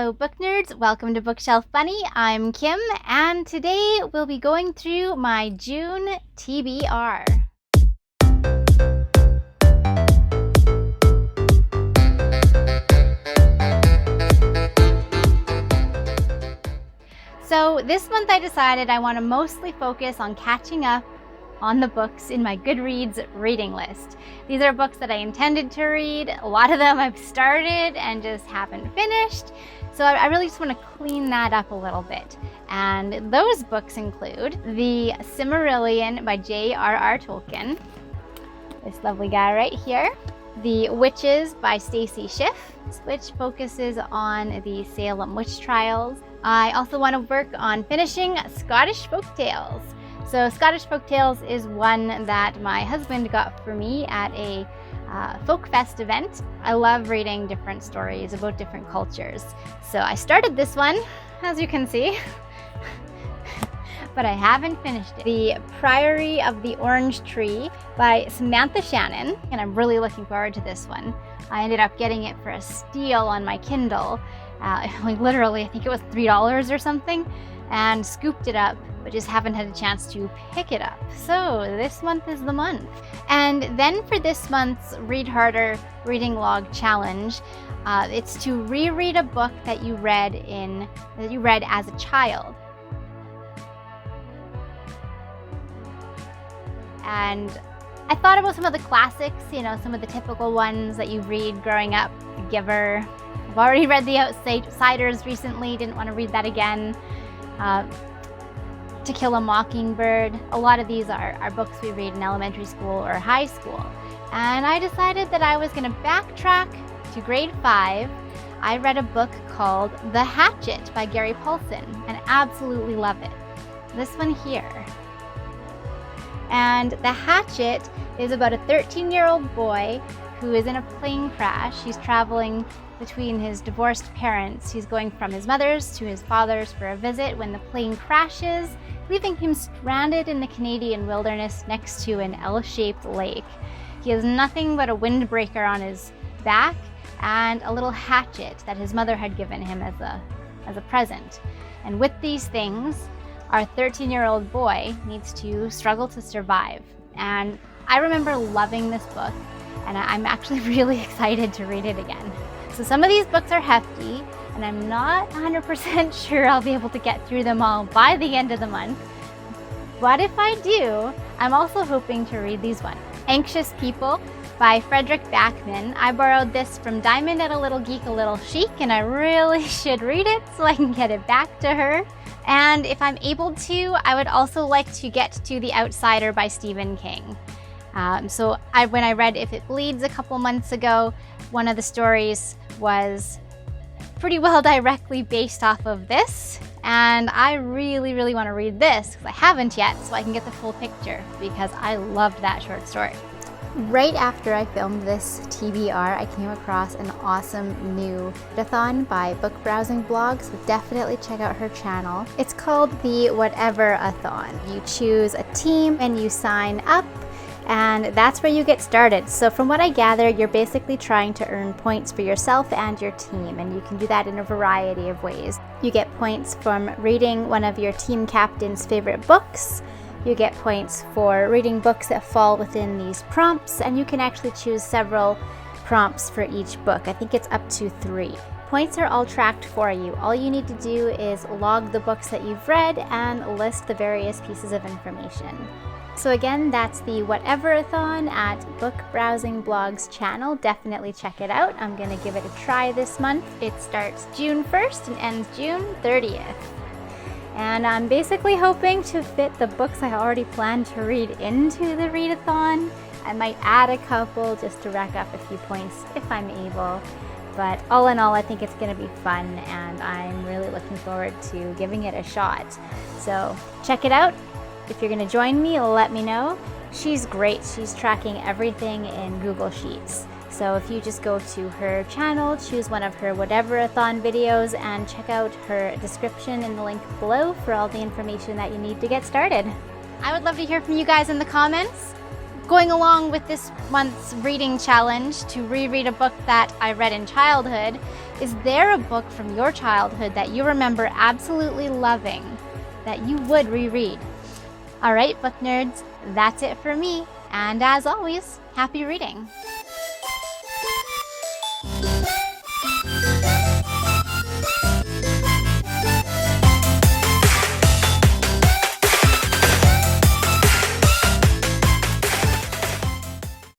Hello book nerds, welcome to Bookshelf Bunny. I'm Kim, and today we'll be going through my June TBR. So this month I decided I want to mostly focus on catching up on the books in my Goodreads reading list. These are books that I intended to read. A lot of them I've started and just haven't finished. So I really just want to clean that up a little bit. And those books include The Silmarillion by J.R.R. Tolkien, this lovely guy right here. The Witches by Stacy Schiff, which focuses on the Salem witch trials. I also want to work on finishing Scottish Folktales. So Scottish Folktales is one that my husband got for me at a folk fest event. I love reading different stories about different cultures. So I started this one, as you can see, but I haven't finished it. The Priory of the Orange Tree by Samantha Shannon, and I'm really looking forward to this one. I ended up getting it for a steal on my Kindle. Literally, I think it was $3 or something, and scooped it up, but just haven't had a chance to pick it up. So this month is the month. And then for this month's Read Harder Reading Log Challenge, it's to reread a book that you read as a child. And I thought about some of the classics, some of the typical ones that you read growing up. The Giver. I've already read The Outsiders recently, didn't want to read that again. To Kill a Mockingbird. A lot of these are books we read in elementary school or high school. And I decided that I was going to backtrack to grade 5. I read a book called The Hatchet by Gary Paulson and absolutely love it. This one here. And The Hatchet is about a 13-year-old boy who is in a plane crash. He's traveling between his divorced parents. He's going from his mother's to his father's for a visit when the plane crashes, leaving him stranded in the Canadian wilderness next to an L-shaped lake. He has nothing but a windbreaker on his back and a little hatchet that his mother had given him as a present. And with these things, our 13-year-old boy needs to struggle to survive. And I remember loving this book, and I'm actually really excited to read it again. So some of these books are hefty, and I'm not 100% sure I'll be able to get through them all by the end of the month. But if I do, I'm also hoping to read these ones. Anxious People by Frederick Backman. I borrowed this from Diamond at A Little Geek, A Little Chic, and I really should read it so I can get it back to her. And if I'm able to, I would also like to get to The Outsider by Stephen King. When I read If It Bleeds a couple months ago, one of the stories was pretty well directly based off of this, and I really, really want to read this because I haven't yet, so I can get the full picture because I loved that short story. Right after I filmed this TBR, I came across an awesome new readathon by Book Browsing Blog, so definitely check out her channel. It's called the Whatever-A-Thon. You choose a team and you sign up, and that's where you get started. So from what I gather, you're basically trying to earn points for yourself and your team, and you can do that in a variety of ways. You get points from reading one of your team captain's favorite books. You get points for reading books that fall within these prompts, and you can actually choose several prompts for each book. I think it's up to 3. Points are all tracked for you. All you need to do is log the books that you've read and list the various pieces of information. So again, that's the Whatever-A-Thon at Book Browsing Blog's channel. Definitely check it out. I'm going to give it a try this month. It starts June 1st and ends June 30th. And I'm basically hoping to fit the books I already planned to read into the readathon. I might add a couple just to rack up a few points if I'm able. But all in all, I think it's going to be fun, and I'm really looking forward to giving it a shot. So check it out. If you're going to join me, let me know. She's great. She's tracking everything in Google Sheets. So if you just go to her channel, choose one of her Whatever-A-Thon videos, and check out her description in the link below for all the information that you need to get started. I would love to hear from you guys in the comments. Going along with this month's reading challenge to reread a book that I read in childhood, is there a book from your childhood that you remember absolutely loving that you would reread? All right, book nerds, that's it for me. And as always, happy reading.